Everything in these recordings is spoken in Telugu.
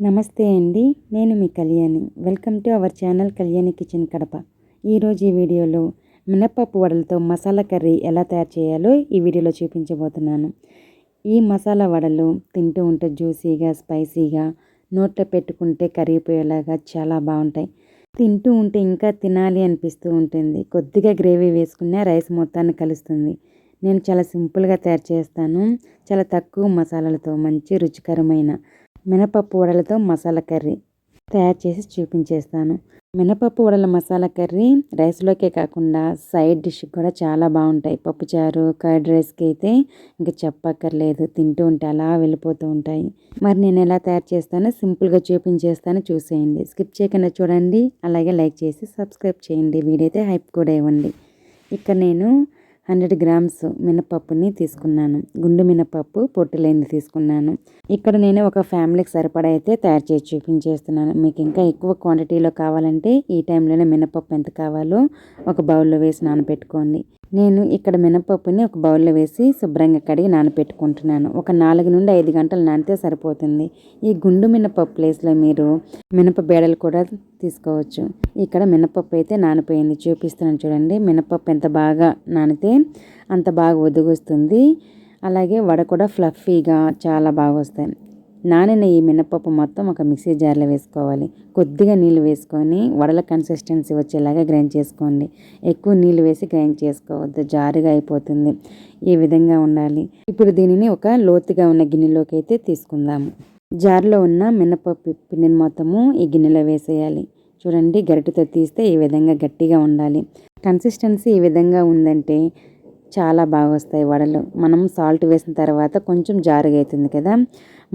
నమస్తే అండి, నేను మీ Kalyani. Welcome to our channel Kalyani kitchen Kadapa. ఈరోజు ఈ వీడియోలో మినప్పప్పు వడలతో మసాలా కర్రీ ఎలా తయారు చేయాలో ఈ వీడియోలో చూపించబోతున్నాను. ఈ మసాలా వడలు తింటూ ఉంటే జ్యూసీగా, స్పైసీగా, నోట్లో పెట్టుకుంటే కరిగిపోయేలాగా చాలా బాగుంటాయి. తింటూ ఉంటే ఇంకా తినాలి అనిపిస్తూ ఉంటుంది. కొద్దిగా గ్రేవీ వేసుకున్న రైస్ మొత్తాన్ని కలుస్తుంది. నేను చాలా సింపుల్గా తయారు చేస్తాను. చాలా తక్కువ మసాలాలతో మంచి రుచికరమైన మినపప్పు వడలతో మసాలా కర్రీ తయారు చేసి చూపించేస్తాను. మినపప్పు వడల మసాలా కర్రీ రైస్లోకే కాకుండా సైడ్ డిష్ కూడా చాలా బాగుంటాయి. పప్పుచారు, కర్డ్ రైస్కి అయితే ఇంకా చెప్పక్కర్లేదు. తింటూ ఉంటే అలా వెళ్ళిపోతూ ఉంటాయి. మరి నేను ఎలా తయారు చేస్తానో సింపుల్గా చూపించేస్తాను, చూసేయండి. స్కిప్ చేయకుండా చూడండి. అలాగే లైక్ చేసి సబ్స్క్రైబ్ చేయండి. వీడియో అయితే హైప్ కూడా ఇవ్వండి. ఇక్కడ నేను 100 గ్రామ్స్ మినపప్పుని తీసుకున్నాను. గుండు మినపప్పు పొట్టు లేనిది తీసుకున్నాను. ఇక్కడ నేను ఒక ఫ్యామిలీకి సరిపడా అయితే తయారు చేసి చూపించేస్తున్నాను. మీకు ఇంకా ఎక్కువ క్వాంటిటీలో కావాలంటే ఈ టైంలోనే మినపప్పు ఎంత కావాలో ఒక బౌల్లో వేసి నానబెట్టుకోండి. నేను ఇక్కడ మినపప్పుని ఒక బౌల్లో వేసి శుభ్రంగా కడిగి నానబెట్టుకుంటున్నాను. ఒక 4 నుండి 5 గంటలు నానితే సరిపోతుంది. ఈ గుండు మినపప్పు ప్లేస్లో మీరు మినప బేడలు కూడా తీసుకోవచ్చు. ఇక్కడ మినపప్పు అయితే నానిపోయింది, చూపిస్తున్నాను చూడండి. మినపప్పు ఎంత బాగా నానితే అంత బాగా ఒదుగుస్తుంది. అలాగే వడ కూడా ఫ్లఫీగా చాలా బాగా వస్తాయి. నానిన ఈ మినపప్పు మొత్తం ఒక మిక్సీ జార్లో వేసుకోవాలి. కొద్దిగా నీళ్ళు వేసుకొని వడల కన్సిస్టెన్సీ వచ్చేలాగా గ్రైండ్ చేసుకోండి. ఎక్కువ నీళ్ళు వేసి గ్రైండ్ చేసుకోవద్దు, జారుగా అయిపోతుంది. ఈ విధంగా ఉండాలి. ఇప్పుడు దీనిని ఒక లోతుగా ఉన్న గిన్నెలోకి అయితే తీసుకుందాము. జార్లో ఉన్న మినపప్పు పిండిని మొత్తము ఈ గిన్నెలో వేసేయాలి. చూడండి, గరిటెతో తీస్తే ఈ విధంగా గట్టిగా ఉండాలి. కన్సిస్టెన్సీ ఈ విధంగా ఉందంటే చాలా బాగా వస్తాయి వడలు. మనం సాల్ట్ వేసిన తర్వాత కొంచెం జారుగా అవుతుంది కదా.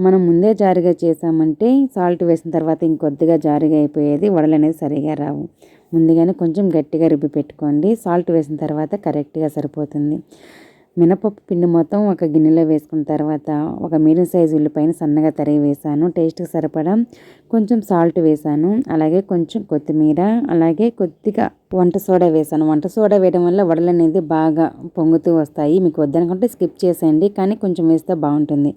మనం ముందే జారుగా చేసామంటే సాల్ట్ వేసిన తర్వాత ఇంకొద్దిగా జారుగా అయిపోయేది, వడలు అనేది సరిగా రావు. ముందుగానే కొంచెం గట్టిగా రుబ్బి పెట్టుకోండి. సాల్ట్ వేసిన తర్వాత కరెక్ట్గా సరిపోతుంది. మినపప్పు పిండి మొత్తం ఒక గిన్నెలో వేసుకున్న తర్వాత ఒక మీడియం సైజు ఉల్లిపాయను సన్నగా తరిగి వేసాను. టేస్ట్కి సరిపడా కొంచెం సాల్ట్ వేసాను. అలాగే కొంచెం కొత్తిమీర, అలాగే కొద్దిగా వంట సోడా వేసాను. వంట సోడా వేయడం వల్ల వడలు అనేది బాగా పొంగుతూ వస్తాయి. మీకు వద్దనుకుంటే స్కిప్ చేసేయండి, కానీ కొంచెం వేస్తే బాగుంటుంది.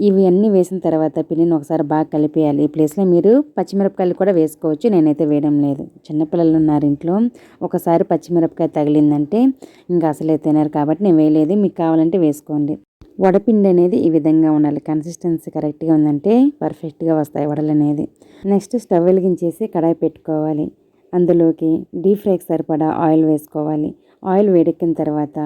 ఇవి అన్నీ వేసిన తర్వాత పిండిని ఒకసారి బాగా కలిపేయాలి. ఈ ప్లేస్లో మీరు పచ్చిమిరపకాయలు కూడా వేసుకోవచ్చు. నేనైతే వేయడం లేదు. చిన్నపిల్లలు ఉన్నారు ఇంట్లో, ఒకసారి పచ్చిమిరపకాయ తగిలిందంటే ఇంకా అసలే తినరు కాబట్టి నేను వేయలేదు. మీకు కావాలంటే వేసుకోండి. వడపిండి అనేది ఈ విధంగా ఉండాలి. కన్సిస్టెన్సీ కరెక్ట్గా ఉందంటే పర్ఫెక్ట్గా వస్తాయి వడలు అనేది. నెక్స్ట్ స్టవ్ వెలిగించేసి కడాయి పెట్టుకోవాలి. అందులోకి డీప్ ఫ్రైకి సరిపడా ఆయిల్ వేసుకోవాలి. ఆయిల్ వేడెక్కిన తర్వాత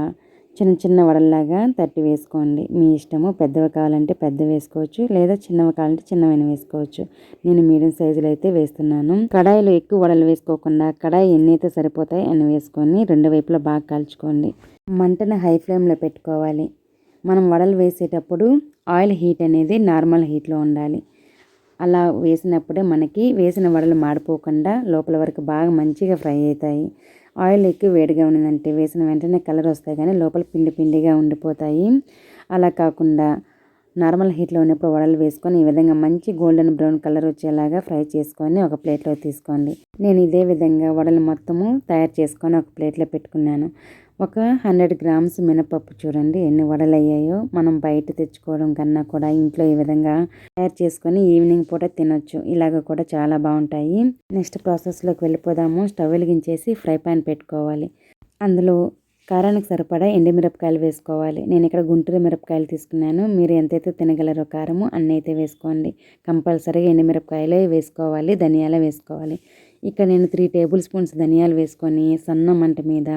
చిన్న చిన్న వడల్లాగా తట్టి వేసుకోండి. మీ ఇష్టము. పెద్దవి కావాలంటే పెద్దవి వేసుకోవచ్చు, లేదా చిన్నవి కావాలంటే చిన్నవైన వేసుకోవచ్చు. నేను మీడియం సైజులో అయితే వేస్తున్నాను. కడాయిలో ఎక్కువ వడలు వేసుకోకుండా కడాయి ఎన్ని అయితే సరిపోతాయి అన్ని వేసుకొని రెండు వైపులా బాగా కాల్చుకోండి. మంటను హై ఫ్లేమ్లో పెట్టుకోవాలి. మనం వడలు వేసేటప్పుడు ఆయిల్ హీట్ అనేది నార్మల్ హీట్లో ఉండాలి. అలా వేసినప్పుడే మనకి వేసిన వడలు మాడిపోకుండా లోపల వరకు బాగా మంచిగా ఫ్రై అవుతాయి. ఆయిల్ ఎక్కువ వేడిగా ఉన్నదంటే వేసిన వెంటనే కలర్ వస్తాయి, కానీ లోపల పిండి పిండిగా ఉండిపోతాయి. అలా కాకుండా నార్మల్ హీట్లో ఉన్నప్పుడు వడలు వేసుకొని ఈ విధంగా మంచి గోల్డెన్ బ్రౌన్ కలర్ వచ్చేలాగా ఫ్రై చేసుకొని ఒక ప్లేట్లో తీసుకోండి. నేను ఇదే విధంగా వడలు మొత్తము తయారు చేసుకొని ఒక ప్లేట్లో పెట్టుకున్నాను. ఒక 100 గ్రామ్స్ మినపప్పు చూడండి ఎన్ని వడలు అయ్యాయో. మనం బయట తెచ్చుకోవడం కన్నా కూడా ఇంట్లో ఈ విధంగా తయారు చేసుకొని ఈవినింగ్ పూట తినొచ్చు. ఇలాగ కూడా చాలా బాగుంటాయి. నెక్స్ట్ ప్రాసెస్లోకి వెళ్ళిపోదాము. స్టవ్ వెలిగించేసి ఫ్రై పాన్ పెట్టుకోవాలి. అందులో కారానికి సరిపడా ఎండుమిరపకాయలు వేసుకోవాలి. నేను ఇక్కడ గుంటూరు మిరపకాయలు తీసుకున్నాను. మీరు ఎంతైతే తినగలరో కారము అన్నీ అయితే వేసుకోండి. కంపల్సరీగా ఎండుమిరపకాయలే వేసుకోవాలి, ధనియాలే వేసుకోవాలి. ఇక్కడ నేను 3 టేబుల్ స్పూన్స్ ధనియాలు వేసుకొని సన్న మంట మీద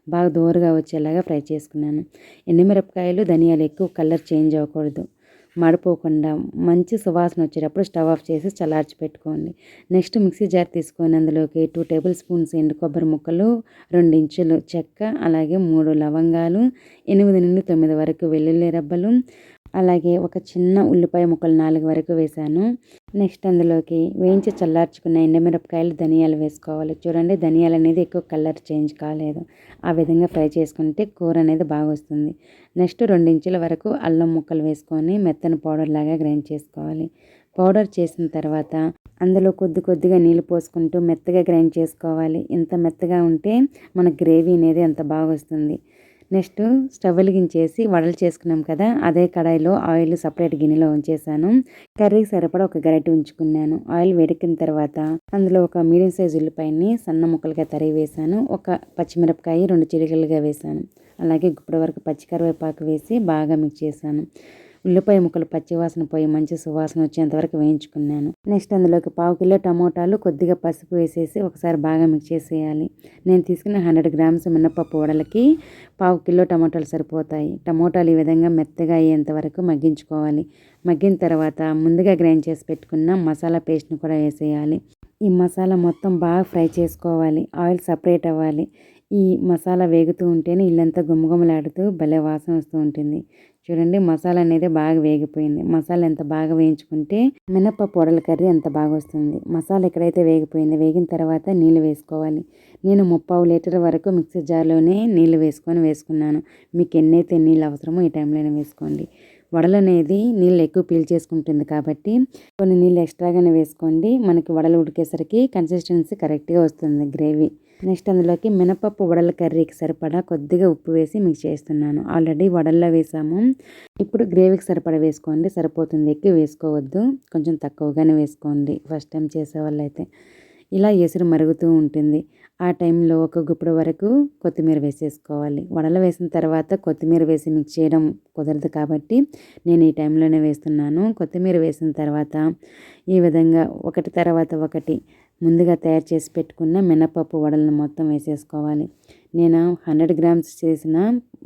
బాగా దోరగా వచ్చేలాగా ఫ్రై చేసుకున్నాను. ఎండుమిరపకాయలు ధనియాలు ఎక్కువ కలర్ చేంజ్ అవ్వకూడదు, మాడిపోకుండా మంచి సువాసన వచ్చేటప్పుడు స్టవ్ ఆఫ్ చేసి చల్లార్చి పెట్టుకోండి. నెక్స్ట్ మిక్సీ జార్ తీసుకొని అందులోకి 2 టేబుల్ స్పూన్స్ ఎండు కొబ్బరి ముక్కలు, 2 ఇంచులు చెక్క, అలాగే 3 లవంగాలు, 8 నుండి 9 వరకు వెల్లుల్లి రెబ్బలు, అలాగే ఒక చిన్న ఉల్లిపాయ ముక్కలు 4 వరకు వేసాను. నెక్స్ట్ అందులోకి వేయించి చల్లార్చుకున్న ఎండుమిరపకాయలు, ధనియాలు వేసుకోవాలి. చూడండి, ధనియాలు అనేది ఎక్కువ కలర్ చేంజ్ కాలేదు. ఆ విధంగా ఫ్రై చేసుకుంటే కూర అనేది బాగా వస్తుంది. నెక్స్ట్ 2 ఇంచుల వరకు అల్లం ముక్కలు వేసుకొని మెత్తని పౌడర్ లాగా గ్రైండ్ చేసుకోవాలి. పౌడర్ చేసిన తర్వాత అందులో కొద్దిగా నీళ్ళు పోసుకుంటూ మెత్తగా గ్రైండ్ చేసుకోవాలి. ఇంత మెత్తగా ఉంటే మన గ్రేవీ అనేది అంత బాగా వస్తుంది. నెక్స్ట్ స్టవ్ వెలిగించేసి వడలు చేసుకున్నాం కదా, అదే కడాయిలో ఆయిల్ సపరేట్ గిన్నెలో ఉంచేసాను. కర్రీకి సరిపడా ఒక గరిటె ఉంచుకున్నాను. ఆయిల్ వేడెక్కిన తర్వాత అందులో ఒక మీడియం సైజు ఉల్లిపాయని సన్న ముక్కలుగా తరిగి వేసాను. ఒక పచ్చిమిరపకాయ 2 చిలికలుగా వేసాను. అలాగే గుప్పెడు వరకు పచ్చి కరివేపాకు వేసి బాగా మిక్స్ చేశాను. ఉల్లిపాయ ముక్కలు పచ్చివాసన పోయి మంచి సువాసన వచ్చేంత వరకు వేయించుకున్నాను. నెక్స్ట్ అందులోకి 1/2 కిలో టమోటాలు, కొద్దిగా పసుపు వేసేసి ఒకసారి బాగా మిక్స్ చేసేయాలి. నేను తీసుకున్న 100 గ్రామ్స్ మినపప్పు వడలకి 1/2 కిలో టమోటాలు సరిపోతాయి. టమోటాలు ఈ విధంగా మెత్తగా అయ్యేంత వరకు మగ్గించుకోవాలి. మగ్గిన తర్వాత ముందుగా గ్రైండ్ చేసి పెట్టుకున్న మసాలా పేస్ట్ని కూడా వేసేయాలి. ఈ మసాలా మొత్తం బాగా ఫ్రై చేసుకోవాలి. ఆయిల్ సపరేట్ అవ్వాలి. ఈ మసాలా వేగుతూ ఉంటేనే ఇల్లంతా గుమగుమలాడుతూ భలే వాసన వస్తూ ఉంటుంది. చూడండి, మసాలా అనేది బాగా వేగిపోయింది. మసాలా ఎంత బాగా వేయించుకుంటే మినపప్పు వడల కర్రీ అంత బాగా వస్తుంది. మసాలా ఎక్కడైతే వేగిపోయింది, వేగిన తర్వాత నీళ్ళు వేసుకోవాలి. నేను 3/4 లీటర్ వరకు మిక్సీ జార్లోనే నీళ్ళు వేసుకున్నాను. మీకు ఎన్నైతే నీళ్ళు అవసరమో ఈ టైంలోనే వేసుకోండి. వడలు అనేది నీళ్ళు ఎక్కువ పీల్చేసుకుంటుంది కాబట్టి కొన్ని నీళ్ళు ఎక్స్ట్రాగానే వేసుకోండి. మనకి వడలు ఉడికేసరికి కన్సిస్టెన్సీ కరెక్ట్గా వస్తుంది గ్రేవీ. నెక్స్ట్ అందులోకి మినపప్పు వడల కర్రీకి సరిపడా కొద్దిగా ఉప్పు వేసి మిక్స్ చేస్తున్నాను. ఆల్రెడీ వడల్లో వేసాము. ఇప్పుడు గ్రేవీకి సరిపడా వేసుకోండి, సరిపోతుంది. ఎక్కువ వేసుకోవద్దు, కొంచెం తక్కువగానే వేసుకోండి ఫస్ట్ టైం చేసేవాళ్ళైతే. ఇలా ఎసురు మరుగుతూ ఉంటుంది. ఆ టైంలో ఒక గుప్పెడు వరకు కొత్తిమీర వేసేసుకోవాలి. వడలు వేసిన తర్వాత కొత్తిమీర వేసి మిక్స్ చేయడం కుదరదు కాబట్టి నేను ఈ టైంలోనే వేస్తున్నాను. కొత్తిమీర వేసిన తర్వాత ఈ విధంగా ఒకటి తర్వాత ఒకటి ముందుగా తయారు చేసి పెట్టుకున్న మినపప్పు వడలను మొత్తం వేసేసుకోవాలి. నేను 100 గ్రామ్స్ చేసిన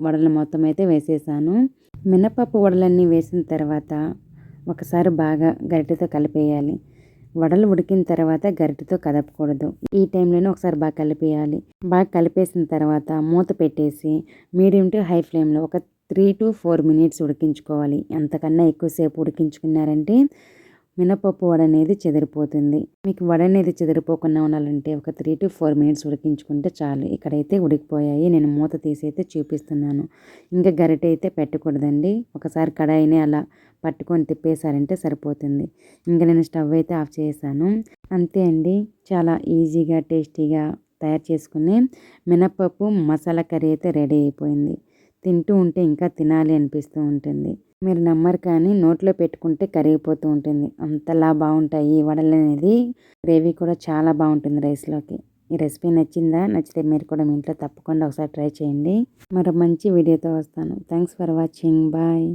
వడలు మొత్తం అయితే వేసేసాను. మినపప్పు వడలన్నీ వేసిన తర్వాత ఒకసారి బాగా గరిటెతో కలిపేయాలి. వడలు ఉడికిన తర్వాత గరిటెతో కదపకూడదు. ఈ టైంలోనే ఒకసారి బాగా కలిపేయాలి. బాగా కలిపేసిన తర్వాత మూత పెట్టేసి మీడియం టు హై ఫ్లేమ్లో ఒక 3 to 4 మినిట్స్ ఉడికించుకోవాలి. అంతకన్నా ఎక్కువసేపు ఉడికించుకున్నారంటే మినపప్పు వడ అనేది చెదిరిపోతుంది. మీకు వడ అనేది చెదిరిపోకుండా ఉండాలంటే ఒక 3 to 4 మినిట్స్ ఉడికించుకుంటే చాలు. ఇక్కడైతే ఉడికిపోయాయి. నేను మూత తీసి అయితే చూపిస్తున్నాను. ఇంకా గరిటె అయితే పెట్టకూడదండి. ఒకసారి కడాయిని అలా పట్టుకొని తిప్పేశారంటే సరిపోతుంది. ఇంకా నేను స్టవ్ అయితే ఆఫ్ చేశాను. అంతే అండి, చాలా ఈజీగా టేస్టీగా తయారు చేసుకునే మినపప్పు మసాలా కర్రీ అయితే రెడీ అయిపోయింది. తింటూ ఉంటే ఇంకా తినాలి అనిపిస్తూ ఉంటుంది. మీరు నమ్మరు కానీ నోట్లో పెట్టుకుంటే కరిగిపోతూ ఉంటుంది. అంతలా బాగుంటాయి ఈ వడలు అనేది. గ్రేవీ కూడా చాలా బాగుంటుంది రైస్లోకి. ఈ రెసిపీ నచ్చిందా? నచ్చితే మీరు కూడా మీ ఇంట్లో తప్పకుండా ఒకసారి ట్రై చేయండి. మరో మంచి వీడియోతో వస్తాను. Thanks for watching. బాయ్.